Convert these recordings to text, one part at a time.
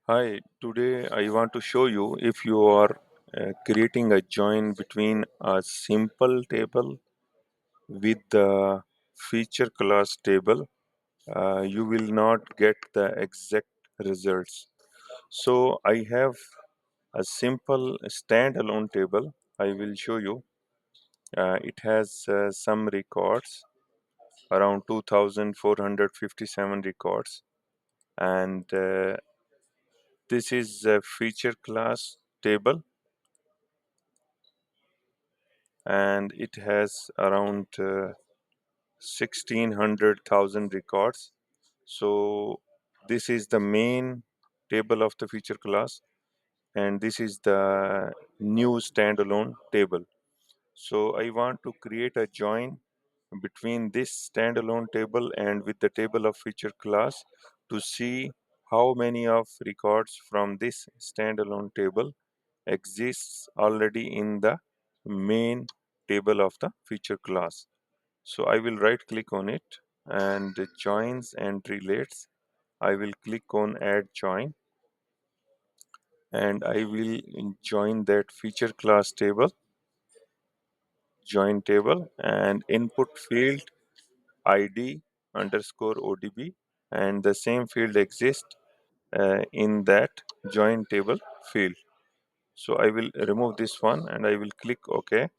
Hi, today I want to show you if you are creating a join between a simple table with the feature class table, you will not get the exact results. So I have a simple standalone table. I will show you. It has some records, around 2457 records, and this is a feature class table and it has around 1600,000 records. So this is the main table of the feature class, and this is the new standalone table. So I want to create a join between this standalone table and with the table of feature class to see how many of records from this standalone table exists already in the main table of the feature class. So I will right click on it and joins and relates. I will click on add join and I will join that feature class table, join table and input field ID underscore ODB, and the same field exists in that join table field. So I will remove this one and I will click OK.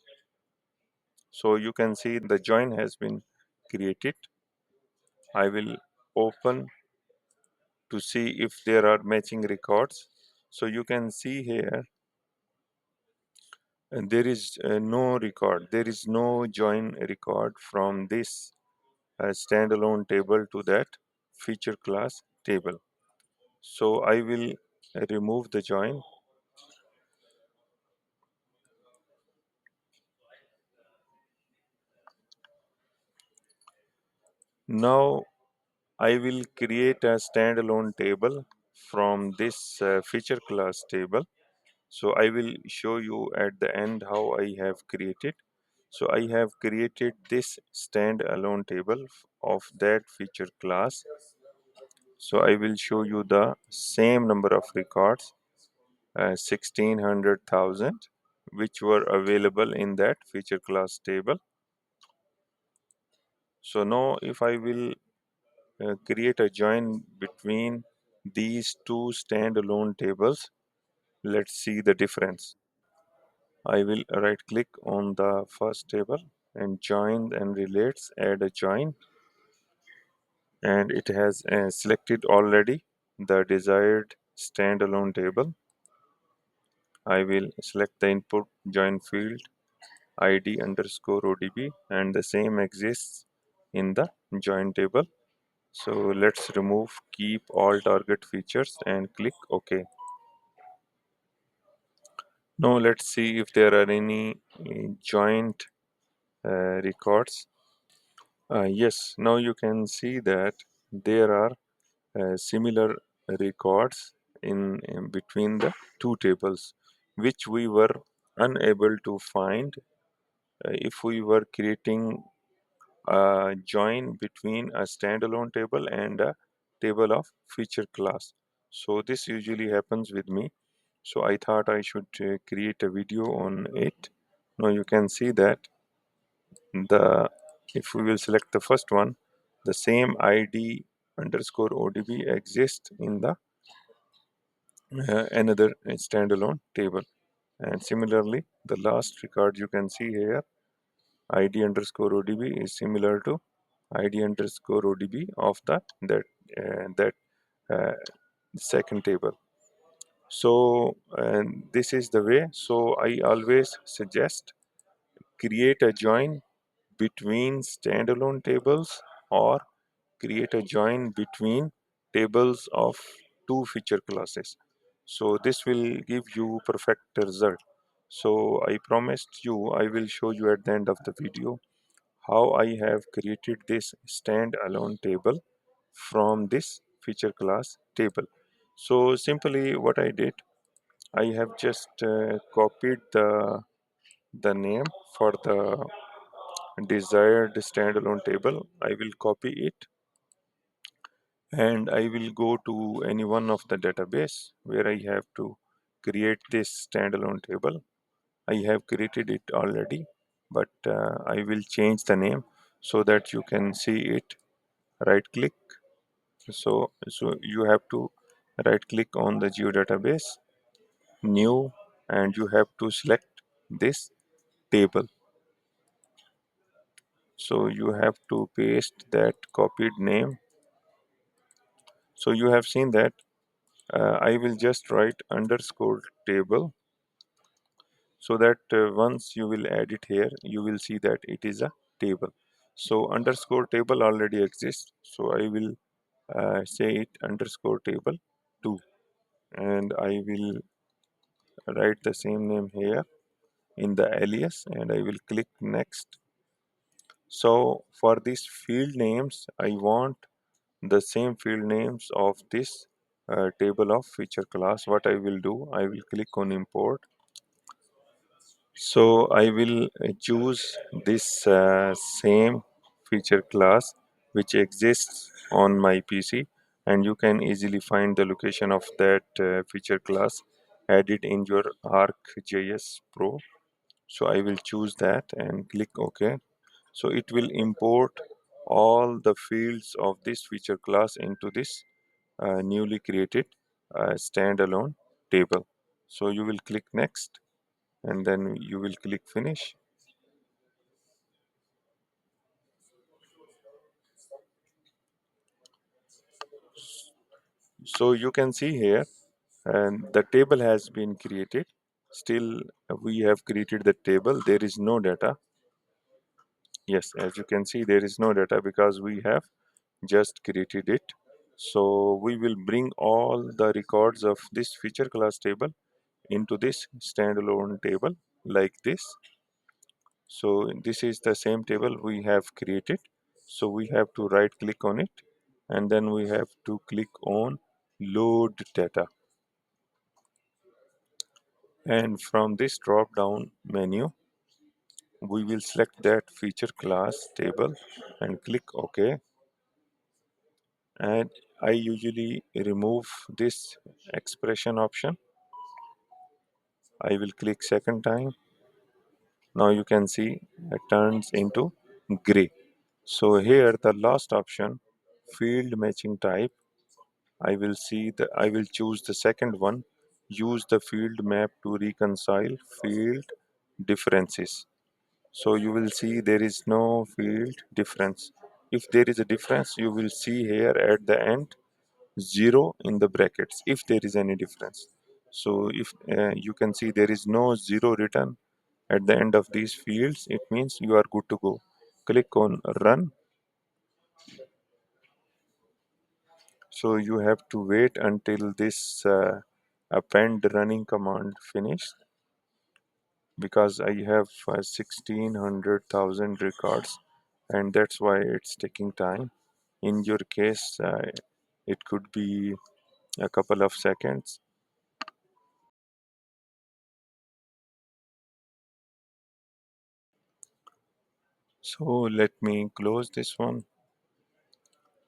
So you can see the join has been created. I will open to see if there are matching records. So you can see here there is no record. There is no join record from this standalone table to that feature class table. So I will remove the join. Now I will create a standalone table from this feature class table. So I will show you at the end how I have created. So I have created this standalone table of that feature class. So I will show you the same number of records, 1600,000, which were available in that feature class table. So now if I will create a join between these two standalone tables, let's see the difference. I will right click on the first table and join and relates, add a join, and it has selected already the desired standalone table. I will select the input join field ID underscore ODB, and the same exists in the join table. So let's remove keep all target features and click OK. Now let's see if there are any joint records. Yes, now you can see that there are similar records in between the two tables, which we were unable to find if we were creating a join between a standalone table and a table of feature class. So this usually happens with me. So I thought I should create a video on it. Now you can see that the if we will select the first one, the same ID underscore ODB exists in the another standalone table. And similarly, the last record you can see here, ID underscore ODB is similar to ID underscore ODB of that second table. So and this is the way. So I always suggest create a join between standalone tables or create a join between tables of two feature classes. So this will give you perfect result. So I promised you I will show you at the end of the video how I have created this standalone table from this feature class table. So simply what I did, I have just copied the name for the desired standalone table. I will copy it and I will go to any one of the database where I have to create this standalone table. I have created it already, but I will change the name so that you can see it. Right click. So you have to right click on the geodatabase, new, and you have to select this table. So you have to paste that copied name. So you have seen that I will just write underscore table so that once you will add it here, you will see that it is a table. So underscore table already exists. So I will say it underscore table 2, and I will write the same name here in the alias, and I will click next. So for these field names, I want the same field names of this table of feature class. What I will do, I will click on import. So I will choose this same feature class which exists on my PC, and you can easily find the location of that feature class, add it in your ArcGIS Pro. So I will choose that and click OK. So it will import all the fields of this feature class into this newly created standalone table. So you will click next, and then you will click finish. So you can see here, and the table has been created. Still, we have created the table. There is no data. Yes, as you can see, there is no data because we have just created it. So we will bring all the records of this feature class table into this standalone table like this. So this is the same table we have created. So we have to right click on it, and then we have to click on load data. And from this drop down menu, we will select that feature class table and click OK. And I usually remove this expression option. I will click second time. Now you can see it turns into gray. So here the last option, field matching type, I will choose the second one. Use the field map to reconcile field differences. So you will see there is no field difference. If there is a difference, you will see here at the end 0 in the brackets if there is any difference. So if you can see there is no 0 written at the end of these fields, it means you are good to go. Click on run. So you have to wait until this append running command finished, because I have 1600,000 records, and that's why it's taking time. In your case, it could be a couple of seconds. So let me close this one.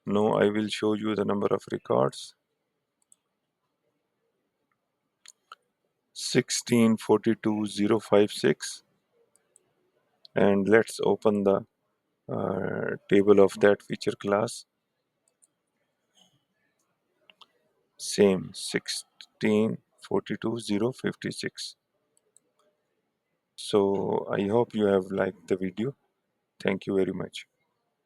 Now I will show you the number of records. 1642056, and let's open the table of that feature class. Same 1642056. So I hope you have liked the video. Thank you very much.